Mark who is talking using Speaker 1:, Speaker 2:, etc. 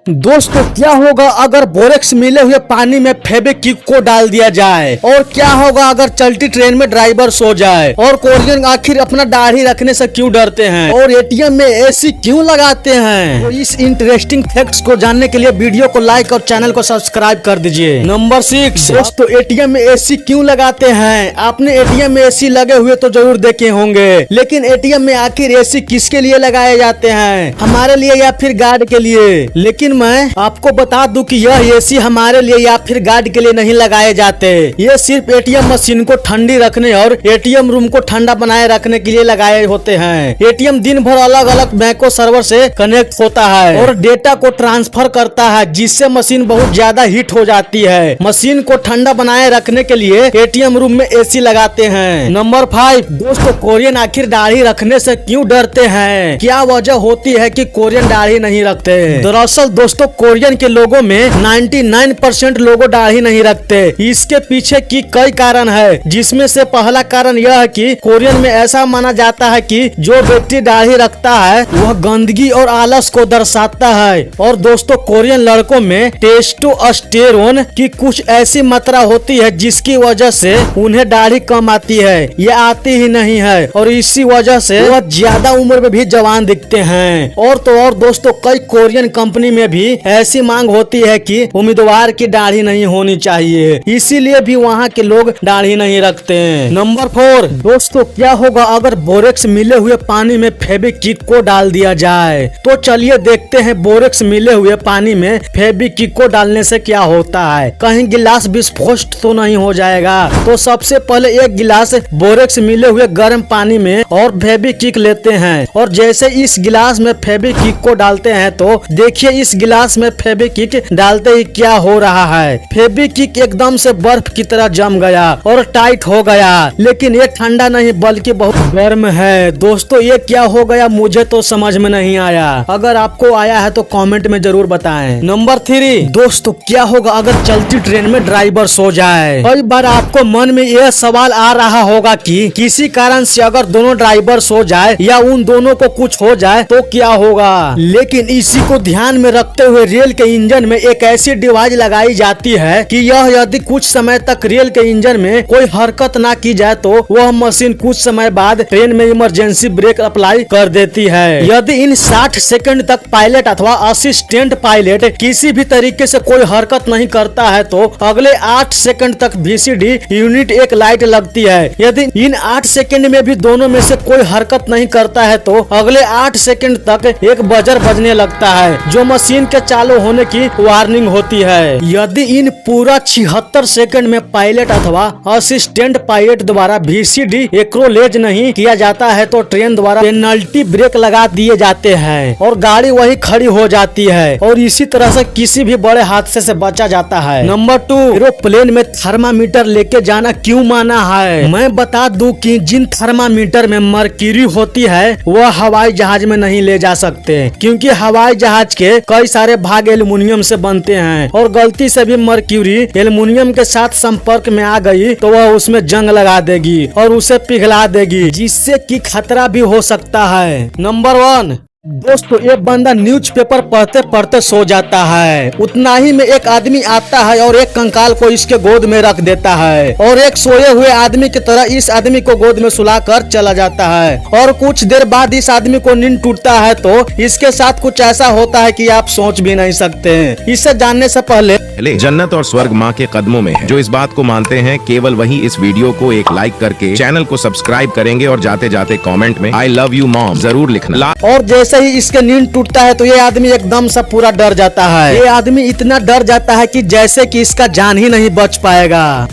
Speaker 1: दोस्तों क्या होगा अगर बोरेक्स मिले हुए पानी में फेविक्विक को डाल दिया जाए, और क्या होगा अगर चलती ट्रेन में ड्राइवर सो जाए, और कोरियन आखिर अपना दाढ़ी रखने से क्यों डरते हैं, और एटीएम में एसी क्यों लगाते हैं। तो इस इंटरेस्टिंग फैक्ट्स को जानने के लिए वीडियो को लाइक और चैनल को सब्सक्राइब कर दीजिए। नंबर 6 दोस्तों, एटीएम में एसी क्यों लगाते हैं। आपने एटीएम में एसी लगे हुए तो जरूर देखे होंगे, लेकिन एटीएम में आखिर एसी किसके लिए लगाए जाते हैं, हमारे लिए या फिर गार्ड के लिए। लेकिन मैं आपको बता दूं कि यह एसी हमारे लिए या फिर गार्ड के लिए नहीं लगाए जाते। ये सिर्फ एटीएम मशीन को ठंडी रखने और एटीएम रूम को ठंडा बनाए रखने के लिए लगाए होते हैं। एटीएम दिन भर अलग अलग बैंकों सर्वर से कनेक्ट होता है और डेटा को ट्रांसफर करता है, जिससे मशीन बहुत ज्यादा हीट हो जाती है। मशीन को ठंडा बनाए रखने के लिए एटीएम रूम में एसी लगाते हैं। नंबर 5 दोस्तों, कोरियन आखिर दाढ़ी रखने से क्यों डरते हैं। क्या वजह होती है कि कोरियन दाढ़ी नहीं रखते। दरअसल दोस्तों, कोरियन के लोगों में 99% लोगों दाढ़ी नहीं रखते। इसके पीछे की कई कारण है, जिसमें से पहला कारण यह है कि कोरियन में ऐसा माना जाता है कि जो व्यक्ति दाढ़ी रखता है वह गंदगी और आलस को दर्शाता है। और दोस्तों, कोरियन लड़कों में टेस्टोस्टेरोन की कुछ ऐसी मात्रा होती है जिसकी वजह से उन्हें दाढ़ी कम आती है, ये आती ही नहीं है, और इसी वजह से वह ज्यादा उम्र में भी जवान दिखते हैं। और तो और दोस्तों, कई कोरियन कंपनी में भी ऐसी मांग होती है कि उम्मीदवार की दाढ़ी नहीं होनी चाहिए, इसीलिए भी वहाँ के लोग दाढ़ी नहीं रखते हैं। नंबर 4 दोस्तों, क्या होगा अगर बोरेक्स मिले हुए पानी में फेविक्विक को डाल दिया जाए। तो चलिए देखते हैं बोरेक्स मिले हुए पानी में फेविक्विक को डालने से क्या होता है। कहीं गिलास विस्फोट तो नहीं हो जाएगा। तो सबसे पहले एक गिलास बोरेक्स मिले हुए गर्म पानी में और फेविक्विक लेते हैं, और जैसे इस गिलास में फेविक्विक को डालते हैं तो देखिए इस गिलास में फेविक्विक डालते ही क्या हो रहा है। फेविक्विक एकदम से बर्फ की तरह जम गया और टाइट हो गया, लेकिन ये ठंडा नहीं बल्कि बहुत गर्म है। दोस्तों, ये क्या हो गया मुझे तो समझ में नहीं आया। अगर आपको आया है तो कमेंट में जरूर बताएं। नंबर 3 दोस्तों, क्या होगा अगर चलती ट्रेन में ड्राइवर सो जाए। कई बार आपको मन में यह सवाल आ रहा होगा कि किसी कारण से अगर दोनों ड्राइवर सो जाए या उन दोनों को कुछ हो जाए तो क्या होगा। लेकिन इसी को ध्यान में रखते हुए रेल के इंजन में एक ऐसी डिवाइस लगाई जाती है कि यह यदि कुछ समय तक रेल के इंजन में कोई हरकत ना की जाए तो वह मशीन कुछ समय बाद ट्रेन में इमरजेंसी ब्रेक अप्लाई कर देती है। यदि इन 60 सेकंड तक पायलट अथवा असिस्टेंट पायलट किसी भी तरीके से कोई हरकत नहीं करता है तो अगले 8 सेकंड तक VCD यूनिट एक लाइट लगती है। यदि इन 8 सेकंड में भी दोनों में से कोई हरकत नहीं करता है तो अगले 8 सेकंड तक एक बजर बजने लगता है, जो मशीन के चालू होने की वार्निंग होती है। यदि इन पूरा 76 सेकंड में पायलट अथवा असिस्टेंट पायलट द्वारा VCD एक्नॉलेज नहीं किया जाता है तो ट्रेन द्वारा पेनल्टी ब्रेक लगा दिए जाते हैं और गाड़ी वही खड़ी हो जाती है, और इसी तरह से किसी भी बड़े हादसे से बचा जाता है। नंबर 2 एरोप्लेन में थर्मामीटर लेके जाना क्यों माना है। मैं बता दूं कि जिन थर्मामीटर में मर्क्यूरी होती है वह हवाई जहाज में नहीं ले जा सकते, क्योंकि हवाई जहाज के कई सारे भाग एल्युमिनियम से बनते हैं, और गलती से भी मर्क्यूरी एल्युमिनियम के साथ संपर्क में आ गई तो वह उसमें जंग लगा देगी और उसे पिघला देगी, जिससे कि खतरा भी हो सकता है। नंबर 1 दोस्तों, एक बंदा न्यूज़पेपर पढ़ते पढ़ते सो जाता है। उतना ही में एक आदमी आता है और एक कंकाल को इसके गोद में रख देता है, और एक सोए हुए आदमी की तरह इस आदमी को गोद में सुलाकर चला जाता है। और कुछ देर बाद इस आदमी को नींद टूटता है तो इसके साथ कुछ ऐसा होता है कि आप सोच भी नहीं सकते हैं। इसे जानने से पहले
Speaker 2: जन्नत और स्वर्ग माँ के कदमों में है। जो इस बात को मानते हैं केवल वही इस वीडियो को एक लाइक करके चैनल को सब्सक्राइब करेंगे, और जाते जाते कमेंट में आई लव यू मॉम जरूर लिखना।
Speaker 1: और जैसे ही इसके नींद टूटता है तो ये आदमी एकदम से पूरा डर जाता है। ये आदमी इतना डर जाता है कि जैसे कि इसका जान ही नहीं बच पाएगा।